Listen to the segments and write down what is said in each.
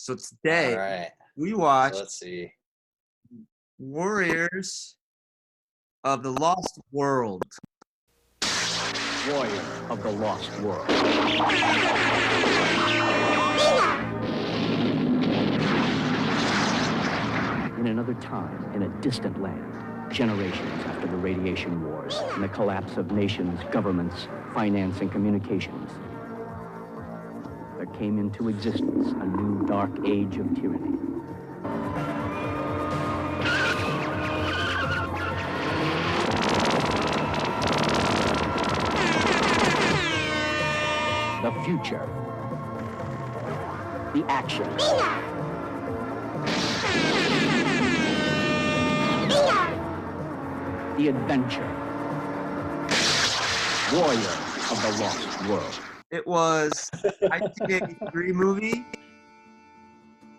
So All today right. we So watched let's see. Warriors of the Lost World. Warrior of the Lost World. In another time, in a distant land, generations after the radiation wars and the collapse of nations, governments, finance, and communications, there came into existence a new dark age of tyranny. The future. The action. The adventure. Warrior of the Lost World. It was a 1983 movie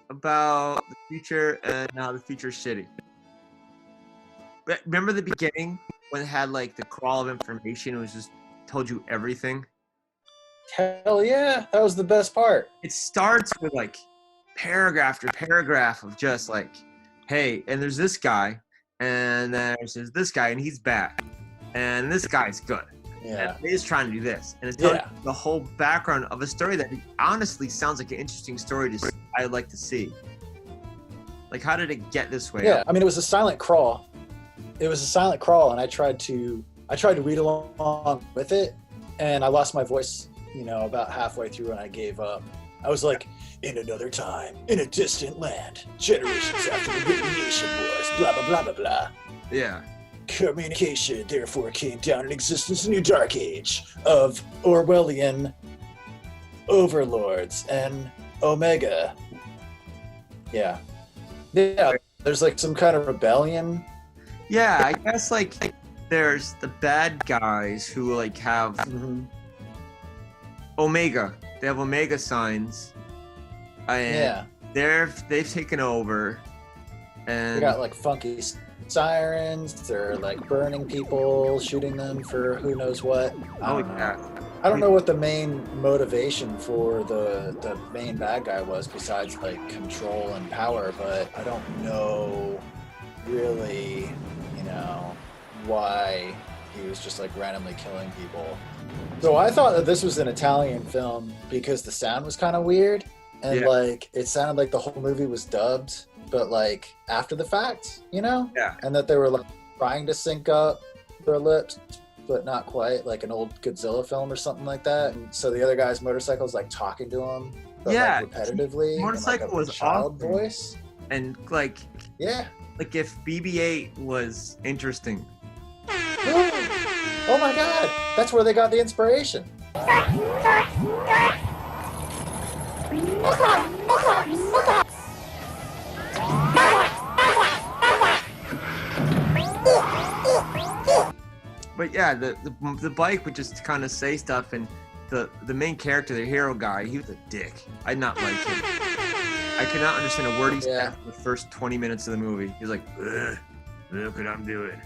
about the future and how the future's shitty. Remember the beginning when it had like the crawl of information? It was just told you everything. Hell yeah, that was the best part. It starts with like paragraph after paragraph of just like, hey, and there's this guy, and there's this guy, and he's bad, and this guy's good. Yeah. And he's trying to do this, and it's telling you the whole background of a story that honestly sounds like an interesting story. Just I'd like to see. Like, how did it get this way? Yeah, I mean, it was a silent crawl. It was a silent crawl, and I tried to read along with it, and I lost my voice, about halfway through, and I gave up. I was like, in another time, in a distant land, generations after the radiation wars, blah, blah, blah, blah, blah. Yeah. Communication, therefore, came down in existence in a dark age of Orwellian overlords and Omega. Yeah. Yeah, there's like some kind of rebellion. Yeah, I guess like there's the bad guys who like have Omega. They have Omega signs. And they've taken over. And they got like funky sirens. They're like burning people, shooting them for who knows what. I don't know what the main motivation for the main bad guy was besides like control and power, but I don't know really, why he was just like randomly killing people. So I thought that this was an Italian film because the sound was kind of weird and like it sounded like the whole movie was dubbed, but like after the fact, Yeah. and that they were like trying to sync up their lips, but not quite, like an old Godzilla film or something like that. And so the other guy's motorcycle is like talking to him, but like repetitively. Motorcycle in, like, a was child awesome. voice. And like like if BB-8 was interesting. Oh my god, that's where they got the inspiration. But yeah, the bike would just kind of say stuff, and the main character, the hero guy, he was a dick. I did not like him. I could not understand a word he said for the first 20 minutes of the movie. He was like, look what I'm doing.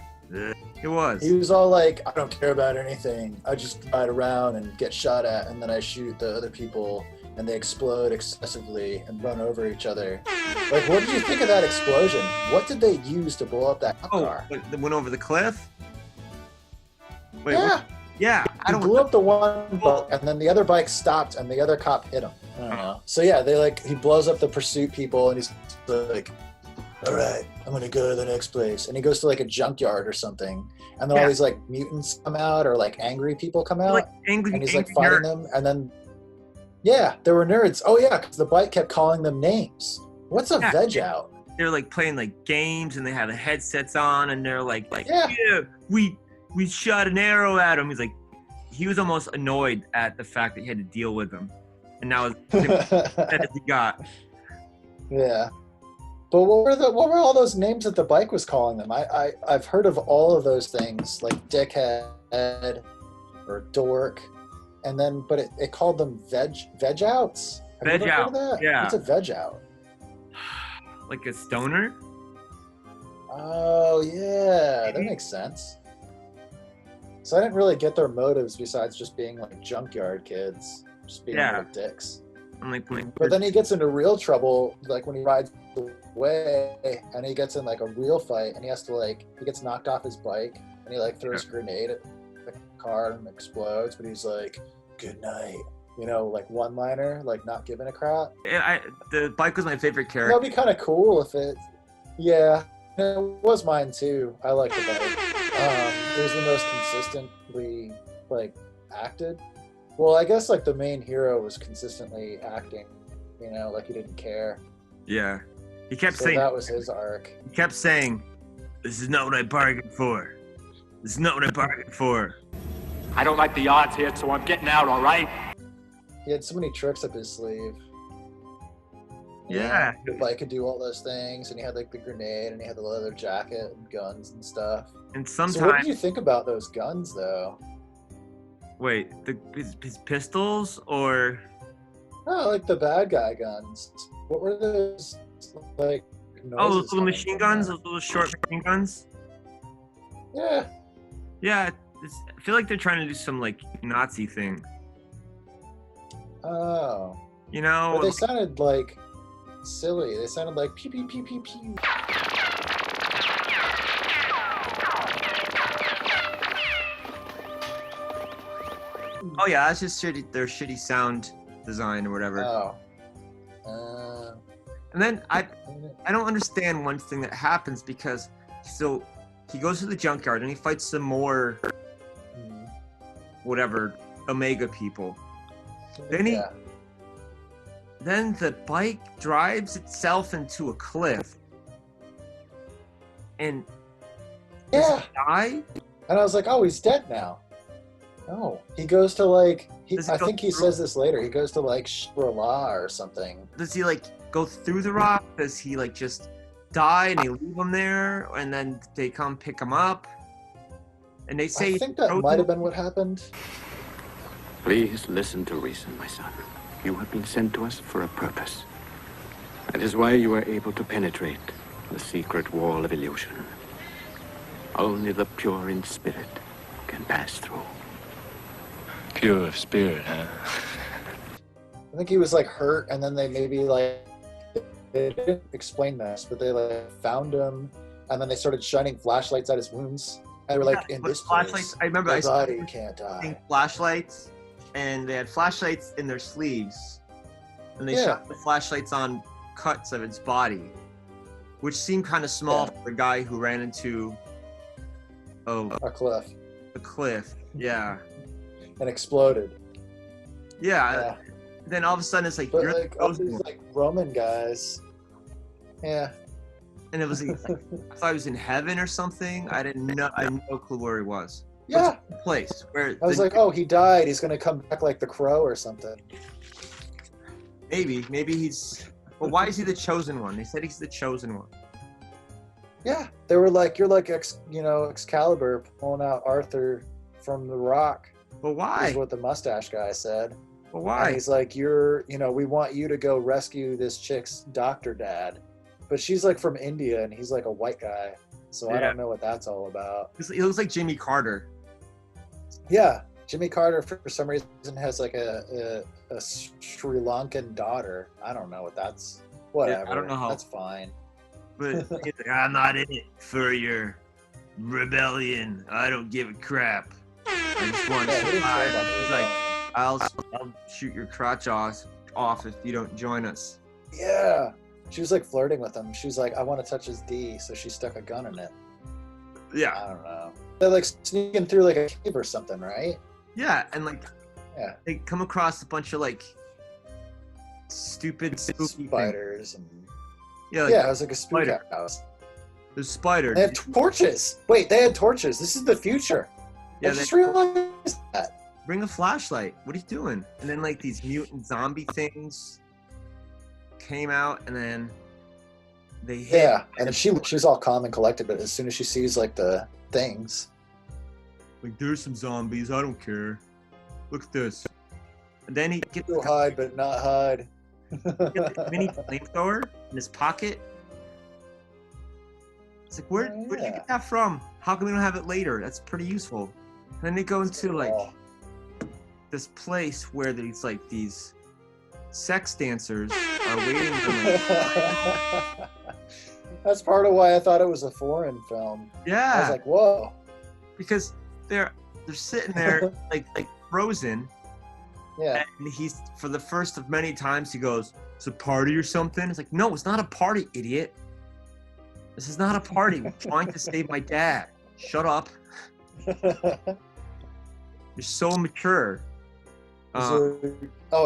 It was. He was all like, I don't care about anything. I just ride around and get shot at, and then I shoot the other people, and they explode excessively and run over each other. Like, what did you think of that explosion? What did they use to blow up that car? Oh, they went over the cliff? Wait, yeah. What? Yeah. He blew up the one bike, and then the other bike stopped, and the other cop hit him. I don't know. So yeah, he blows up the pursuit people, and he's like, all right, I'm gonna go to the next place. And he goes to like a junkyard or something, and then all these like mutants come out, or like angry people come out, like angry, and he's like fighting them, and then there were nerds. Oh yeah, because the bike kept calling them names. What's a veg out? They're like playing like games, and they have the headsets on, and they're like we shot an arrow at him. He's like, he was almost annoyed at the fact that he had to deal with them, and now that he got. Yeah. But what were all those names that the bike was calling them? I've heard of all of those things, like dickhead or dork, and then but it called them veg outs. Have veg you ever out. Heard of that? Yeah. What's a veg out? Like a stoner? Oh yeah, that makes sense. So I didn't really get their motives besides just being like junkyard kids, just being little dicks. But then he gets into real trouble, like when he rides away, and he gets in like a real fight, and he has to like he gets knocked off his bike, and he like throws a grenade at the car and explodes. But he's like, "Good night," you know, like one-liner, like not giving a crap. The bike was my favorite character. That'd be kind of cool if it. Yeah, it was mine too. I like the bike. It was the most consistently like acted. Well, I guess like the main hero was consistently acting, you know, like he didn't care. Yeah, he kept So saying that was his arc. He kept saying, "This is not what I bargained for. This is not what I bargained for." I don't like the odds here, so I'm getting out, all right? He had so many tricks up his sleeve. Yeah. The bike could do all those things, and he had like the grenade, and he had the leather jacket and guns and stuff. And So what sometimes, did you think about those guns, though? wait, his pistols or Oh, like the bad guy guns. What were those like? those little machine guns, those little short machine guns. Yeah. Yeah, I feel like they're trying to do some like Nazi thing. Oh. You know, But they sounded like silly. They sounded like pew pew pew pew pew. oh yeah, that's just their shitty sound design or whatever. Oh. And then I don't understand one thing that happens because so he goes to the junkyard and he fights some more whatever Omega people. Then then the bike drives itself into a cliff. And does he die? And I was like, oh, he's dead now. No, he goes to like. I think he says this later. He goes to like Shangri-La or something. Does he like go through the rock? Does he like just die and they leave him there and then they come pick him up? And they say I think that might have been what happened. Please listen to reason, my son. You have been sent to us for a purpose. That is why you are able to penetrate the secret wall of illusion. Only the pure in spirit can pass through. Pure of spirit, huh? I think he was like hurt, and then they maybe like they didn't explain this, but they like found him, and then they started shining flashlights at his wounds. And they were like, in this flashlights. place, I remember the body can't die. Flashlights, and they had flashlights in their sleeves, and they shot the flashlights on cuts of its body, which seemed kind of small for a guy who ran into a cliff. A cliff, yeah. And exploded. Yeah. Then all of a sudden it's like but you're like all these like Roman guys. Yeah. And it was like, I thought he was in heaven or something. I had no clue where he was. Yeah. The place where I was like, oh, he died. He's gonna come back like the Crow or something. Maybe he's. But why is he the chosen one? They said he's the chosen one. Yeah, they were like, you're like Excalibur pulling out Arthur from the rock. But why? Is what the mustache guy said. But why? And he's like, we want you to go rescue this chick's doctor dad. But she's like from India and he's like a white guy. So I don't know what that's all about. He looks like Jimmy Carter. Yeah, Jimmy Carter for some reason has like a Sri Lankan daughter. I don't know what that's. Whatever. Yeah, I don't know how. That's fine. But he's like, I'm not in it for your rebellion. I don't give a crap. I just want to survive. He's like, I'll shoot your crotch off if you don't join us. Yeah. She was like flirting with him. She was like, I want to touch his D, so she stuck a gun in it. Yeah. I don't know. They're like sneaking through like a cave or something, right? Yeah, and like they come across a bunch of like stupid spooky spiders and yeah, it was like a spook house. There's spiders. They had torches. Wait, they had torches. This is the future. Yeah, I just realized that. Bring a flashlight. What are you doing? And then like these mutant zombie things came out, and then they hit. Yeah, and she's all calm and collected, but as soon as she sees like the things, like there's some zombies. I don't care. Look at this. And then he gets to hide, but not hide. a mini flamethrower in his pocket. It's like, where did you get that from? How come we don't have it later? That's pretty useful. And then they go into like this place where there's like these sex dancers are waiting for like, That's part of why I thought it was a foreign film. yeah. I was like, whoa. Because they're sitting there like frozen. Yeah. And he's, for the first of many times, he goes, "It's a party or something." It's like, no, it's not a party, idiot. This is not a party. We're trying to save my dad. Shut up. You're so mature. Oh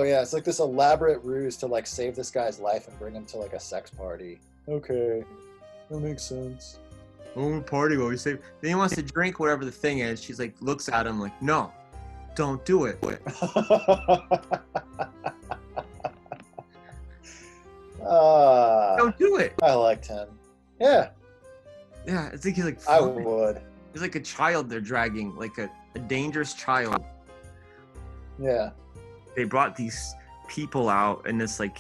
yeah, it's like this elaborate ruse to like save this guy's life and bring him to like a sex party. Okay, that makes sense. Oh, party while we save. Then he wants to drink whatever the thing is. She's like, looks at him like, no, don't do it. Don't do it. I liked him. Yeah. Yeah, it's like he's like. I would. He's like a child they're dragging, like a dangerous child. Yeah. They brought these people out in this like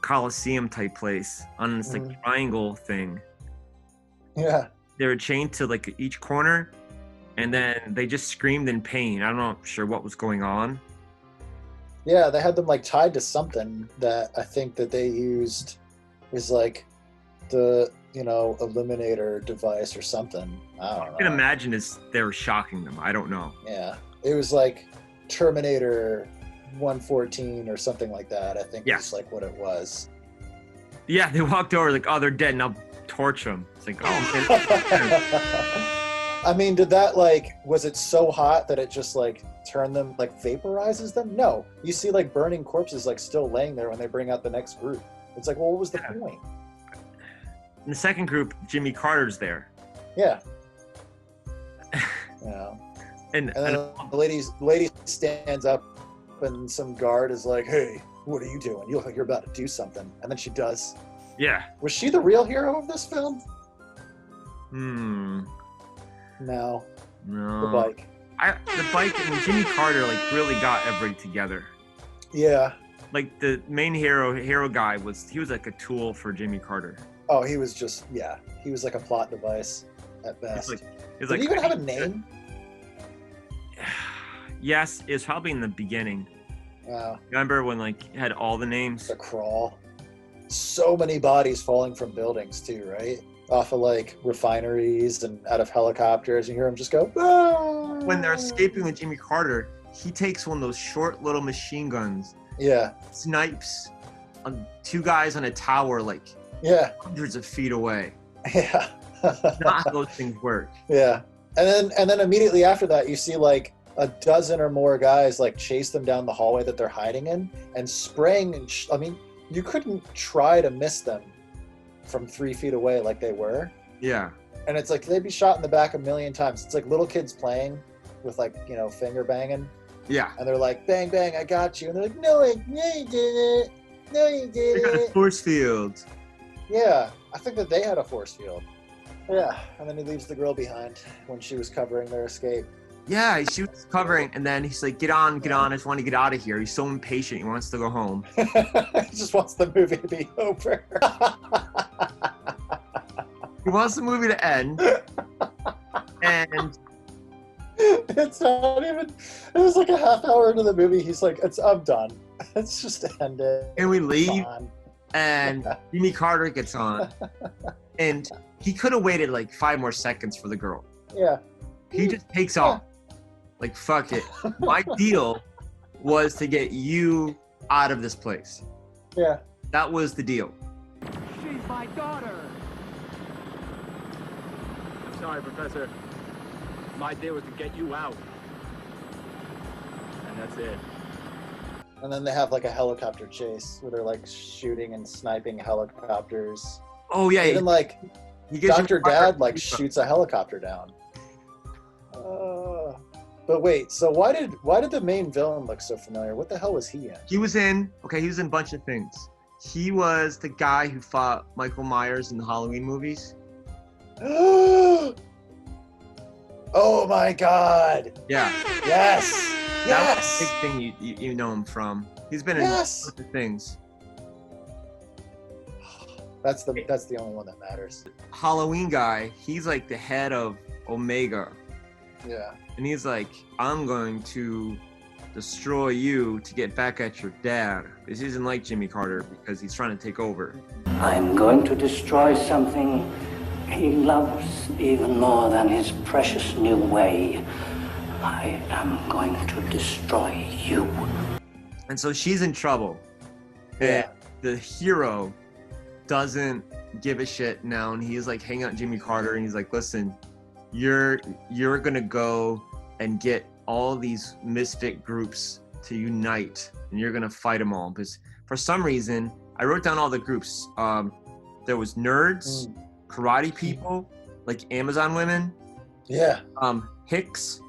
Coliseum type place on this like triangle thing. Yeah. They were chained to like each corner, and then they just screamed in pain. I'm not sure what was going on. Yeah, they had them like tied to something that I think that they used is like the, you know, eliminator device or something. I don't know. I can imagine they were shocking them. I don't know. Yeah. It was like Terminator 114 or something like that. I think Yes. is like what it was. Yeah, they walked over like, oh, they're dead, now torch them. It's like, oh, man. I mean, did that like, was it so hot that it just like turned them, like vaporizes them? No. You see like burning corpses like still laying there when they bring out the next group. It's like, well, what was the point? In the second group, Jimmy Carter's there. Yeah. You know. And then the lady stands up and some guard is like, hey, what are you doing? You look like you're about to do something. And then she does. yeah. Was she the real hero of this film? No. No. The bike. The bike and Jimmy Carter like really got everybody together. Yeah. Like the main hero guy he was like a tool for Jimmy Carter. Oh, he was just, yeah. He was like a plot device at best. Did he even have a name? Yes, it was probably in the beginning. Wow. Remember when like it had all the names? The crawl. So many bodies falling from buildings too, right? Off of like refineries and out of helicopters. You hear them just go, ah! When they're escaping with Jimmy Carter, he takes one of those short little machine guns. Yeah. Snipes on two guys on a tower like hundreds of feet away. Yeah. Not how those things work. Yeah. And then immediately after that, you see like a dozen or more guys like chase them down the hallway that they're hiding in and spraying. And I mean, you couldn't try to miss them from 3 feet away like they were. Yeah. And it's like they'd be shot in the back a million times. It's like little kids playing with like, you know, finger banging. Yeah. And they're like, bang, bang, I got you. And they're like, no, you didn't. No, you didn't. They got a force field. Yeah. I think that they had a force field. Yeah. And then he leaves the girl behind when she was covering their escape. Yeah, she was covering, and then he's like, get on, I just want to get out of here. He's so impatient, he wants to go home. He just wants the movie to be over. He wants the movie to end. And it's not even, it was like a half hour into the movie, he's like, I'm done. It's just ended. And we leave, and Jimmy Carter gets on. And he could have waited like 5 more seconds for the girl. Yeah. He just takes off. Like, fuck it. My deal was to get you out of this place. Yeah. That was the deal. She's my daughter. I'm sorry, Professor. My deal was to get you out. And that's it. And then they have like a helicopter chase where they're like shooting and sniping helicopters. Oh, yeah. Even like he Dr. Dad like shoots a helicopter down. But wait, so why did the main villain look so familiar? What the hell was he in? He was in a bunch of things. He was the guy who fought Michael Myers in the Halloween movies. Oh my God. Yeah. Yes. That was a big thing you know him from. He's been in a bunch of things. That's the only one that matters. Halloween guy, he's like the head of Omega. Yeah. And he's like, I'm going to destroy you to get back at your dad. This isn't like Jimmy Carter because he's trying to take over. I'm going to destroy something he loves even more than his precious new way. I am going to destroy you. And so she's in trouble. Yeah. And the hero doesn't give a shit now, and he's like hanging out with Jimmy Carter, and he's like, listen, you're gonna go and get all these misfit groups to unite, and you're gonna fight them all. Because for some reason, I wrote down all the groups. There was nerds, karate people, like Amazon women, Yeah. Hicks,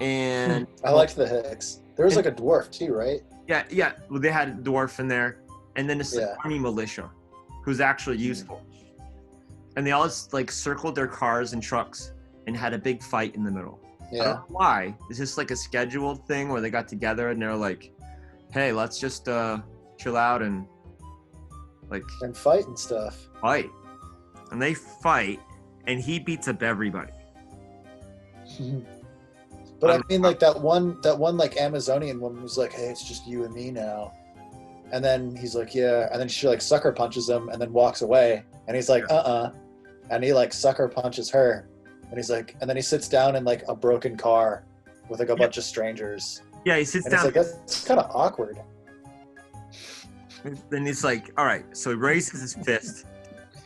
and I liked the Hicks. There was like a dwarf too, right? yeah. Well, they had a dwarf in there, and then this Yeah. army militia, who's actually useful. And they all just like circled their cars and trucks and had a big fight in the middle. I don't Yeah. know why. Is this like a scheduled thing where they got together and they're like, hey, let's just chill out and like And fight and stuff. fight. And they fight, and he beats up everybody. But I mean, like that one like Amazonian woman was like, "Hey, it's just you and me now," and then he's like, "Yeah," and then she like sucker punches him and then walks away, and he's like, and he like sucker punches her, and he's like, and then he sits down in like a broken car with like a bunch of strangers. Yeah, he sits And down. it's like that's kind of awkward. Then he's like, all right. So he raises his fist,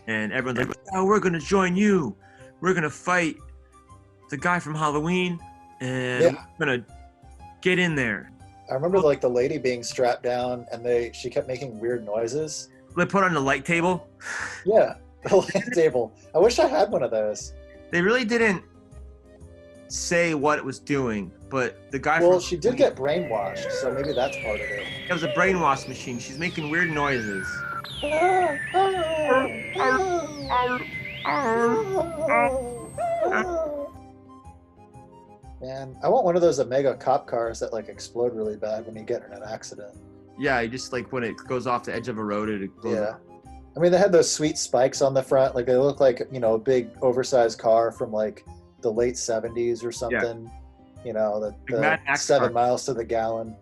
and everyone's like, oh, we're going to join you. We're going to fight the guy from Halloween, and we're going to get in there. I remember like the lady being strapped down, and she kept making weird noises. They put on the light table. Yeah, the light table. I wish I had one of those. They really didn't say what it was doing, but the guy Well, from she did get brainwashed, so maybe that's part of it. it was a brainwash machine. She's making weird noises. Man, I want one of those Omega cop cars that like explode really bad when you get in an accident. Yeah, you just like when it goes off the edge of a road, it goes. Yeah. I mean, they had those sweet spikes on the front. Like they look like, a big oversized car from like the late 70s or something. You know, the Mad Max 7 car. miles to the gallon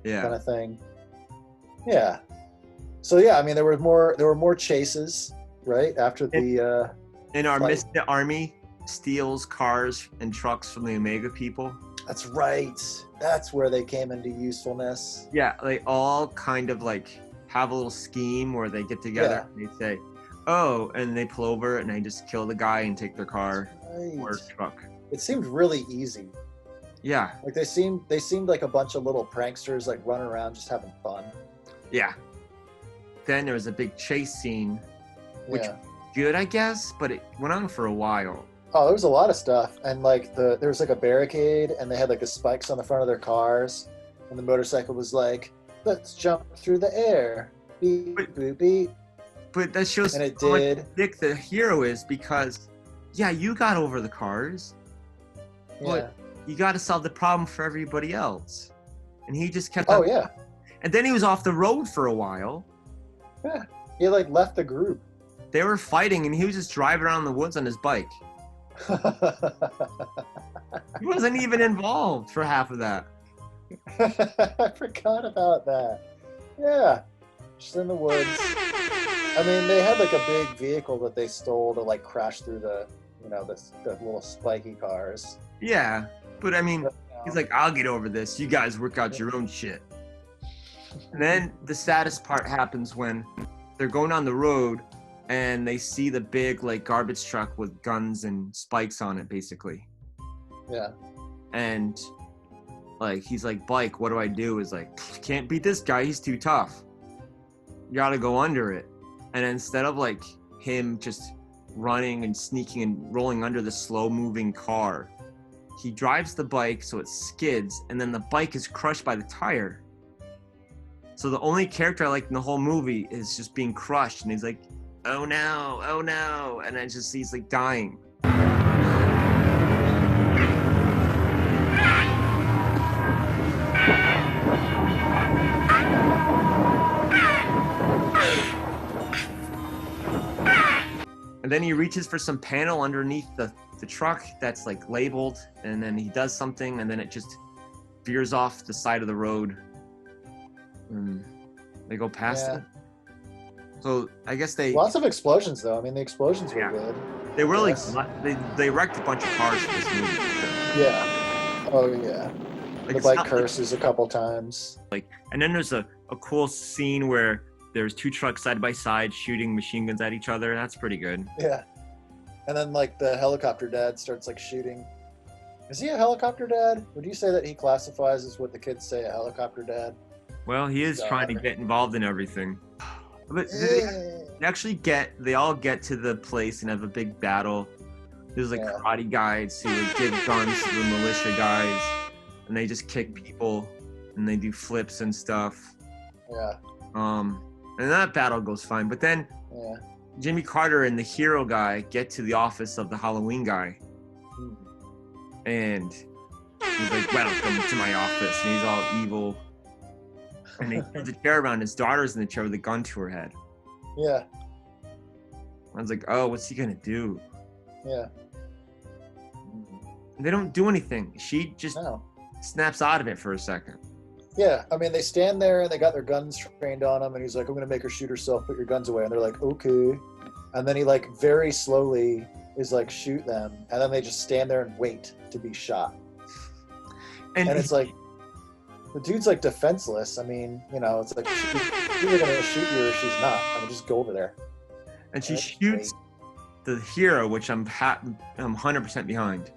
Yeah. kind of thing. Yeah. So yeah, I mean, there were more chases, right? After the And our fight. Misfit Army steals cars and trucks from the Omega people. That's right. That's where they came into usefulness. Yeah, they all kind of like have a little scheme where they get together and they say, oh, and they pull over and they just kill the guy and take their car Right. or truck. It seemed really easy. Yeah, Like they seemed like a bunch of little pranksters like running around just having fun. yeah. Then there was a big chase scene, which Yeah. good, I guess, but it went on for a while. Oh, there was a lot of stuff, and like there was like a barricade, and they had like the spikes on the front of their cars, and the motorcycle was like, "Let's jump through the air, beep boop beep," But that shows and it how much did. dick the hero is because, yeah, you got over the cars, Yeah. but you got to solve the problem for everybody else. And he just kept Oh on. yeah. And then he was off the road for a while. Yeah. He like left the group. They were fighting, and he was just driving around the woods on his bike. He wasn't even involved for half of that. I forgot about that. Yeah. Just in the woods. I mean, they had like a big vehicle that they stole to like crash through the little spiky cars. Yeah, but I mean, But, he's like, I'll get over this. You guys work out your own shit. And then the saddest part happens when they're going on the road and they see the big like garbage truck with guns and spikes on it, basically. yeah. And like he's like, Bike, what do I do? Is like, can't beat this guy. He's too tough. You gotta go under it. And instead of like him just running and sneaking and rolling under the slow moving car, he drives the bike so it skids, and then the bike is crushed by the tire. So the only character I like in the whole movie is just being crushed, and he's like, oh no, and I just he's like dying. And then he reaches for some panel underneath the truck that's like labeled, and then he does something, and then it just veers off the side of the road. And they go past it. So I guess they lots of explosions though. I mean, the explosions were good. They were like they wrecked a bunch of cars in this movie. Yeah. Oh yeah. With like curses a couple times. Like, and then there's a cool scene where there's two trucks side by side shooting machine guns at each other. That's pretty good. Yeah. And then like the helicopter dad starts like shooting. Is he a helicopter dad? Would you say that he classifies as what the kids say a helicopter dad? Well, he is trying to get involved in everything. But they all get to the place and have a big battle. There's like karate guys who give guns to the militia guys, and they just kick people and they do flips and stuff. Yeah. And that battle goes fine. But then Jimmy Carter and the hero guy get to the office of the Halloween guy. And he's like, welcome to my office. And he's all evil. And they turn the chair around. His daughter's in the chair with a gun to her head. Yeah. I was like, oh, what's he going to do? Yeah. They don't do anything. She just snaps out of it for a second. Yeah, I mean, they stand there and they got their guns trained on him, and he's like, I'm going to make her shoot herself, put your guns away. And they're like, okay. And then he like very slowly is like, shoot them. And then they just stand there and wait to be shot. And it's like, the dude's like defenseless. I mean, you know, it's like, she's either going to shoot you or she's not. I mean, just go over there. And she shoots the hero, which I'm 100% behind.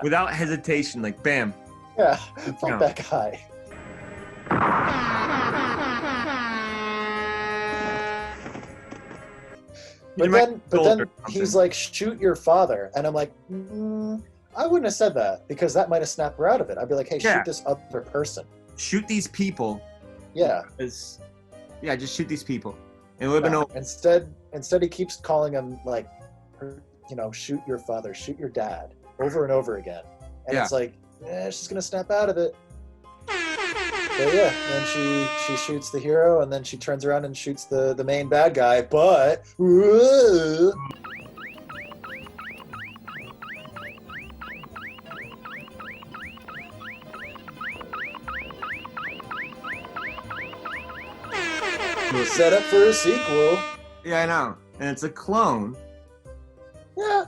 Without hesitation, like, bam. Yeah, fuck that guy. But then he's like, shoot your father. And I'm like, I wouldn't have said that because that might have snapped her out of it. I'd be like, hey, shoot this other person. Shoot these people. Yeah. Just shoot these people. It would have been over. Instead, he keeps calling him like, you know, shoot your father, shoot your dad, over and over again. And it's like, she's gonna snap out of it. But yeah, then she shoots the hero, and then she turns around and shoots the main bad guy. But set up for a sequel. Yeah, I know, and it's a clone. Yeah.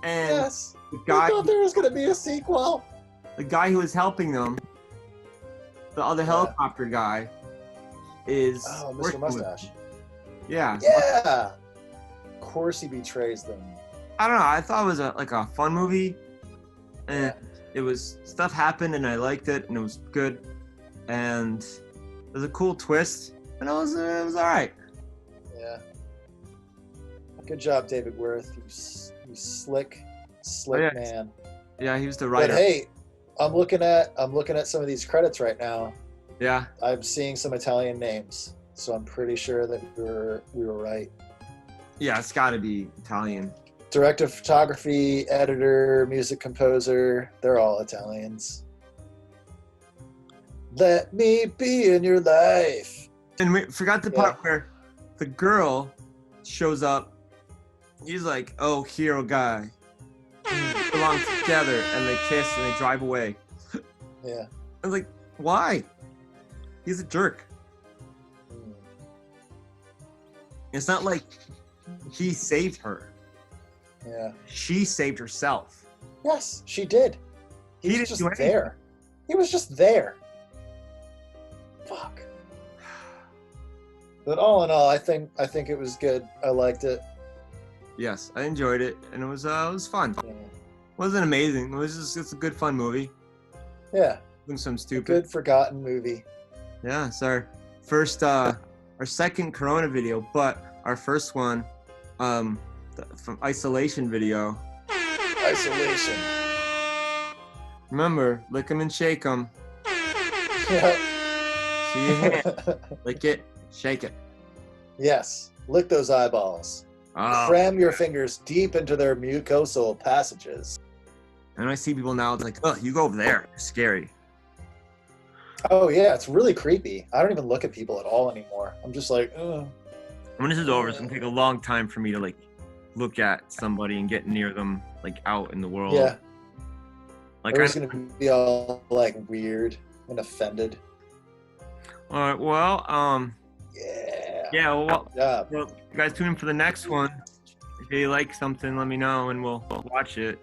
And the guy, I thought there was gonna be a sequel. The guy who was helping them, the other helicopter guy, is Mr. Mustache. Yeah. Yeah. Of course he betrays them. I don't know. I thought it was a fun movie, and it was stuff happened, and I liked it, and it was good, and it was a cool twist, and it was all right. Yeah. Good job, David Worth. You slick man. Yeah, he was the writer. But hey, I'm looking at some of these credits right now. Yeah. I'm seeing some Italian names, so I'm pretty sure that we were right. Yeah, it's got to be Italian. Director of photography, editor, music composer, they're all Italians. Let me be in your life. And we forgot the part where the girl shows up. He's like, oh, hero guy. They belong together, and they kiss, and they drive away. Yeah. I was like, why? He's a jerk. It's not like he saved her. Yeah. She saved herself. Yes, she did. He was just there. He was just there. Fuck. But all in all, I think it was good. I liked it. Yes, I enjoyed it, and it was fun. Yeah. It wasn't amazing. It was it's a good fun movie. Yeah. Doing some stupid. A good forgotten movie. Yeah, it's our second Corona video, but our first one, from Isolation video. Isolation. Remember, lick 'em and shake 'em. Yeah. See your hand. Lick it, shake it. Yes. Lick those eyeballs. Oh. Cram your fingers deep into their mucosal passages. And I see people now, it's like, oh, you go over there. It's scary. Oh, yeah, it's really creepy. I don't even look at people at all anymore. I'm just like, ugh. When this is over, it's going to take a long time for me to, like, look at somebody and get near them, like, out in the world. Yeah. Like, Or he's gonna be all like weird and offended. all right. Well, Yeah. yeah. Well, Yeah. well, you guys tune in for the next one. If you like something, let me know and we'll watch it.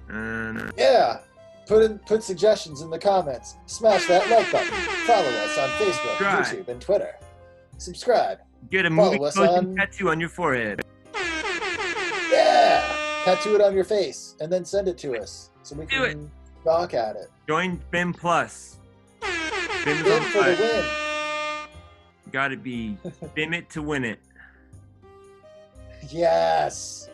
And Yeah. Put suggestions in the comments. Smash that like button. Follow us on Facebook, Subscribe. YouTube, and Twitter. Subscribe. get a movie Follow us poster on- tattoo on your forehead. Yeah. Tattoo it on your face and then send it to us so we Do can gawk at it. Join BIM Plus. BIM's Bid on for the fire. win. Gotta be BIM it to win it. Yes.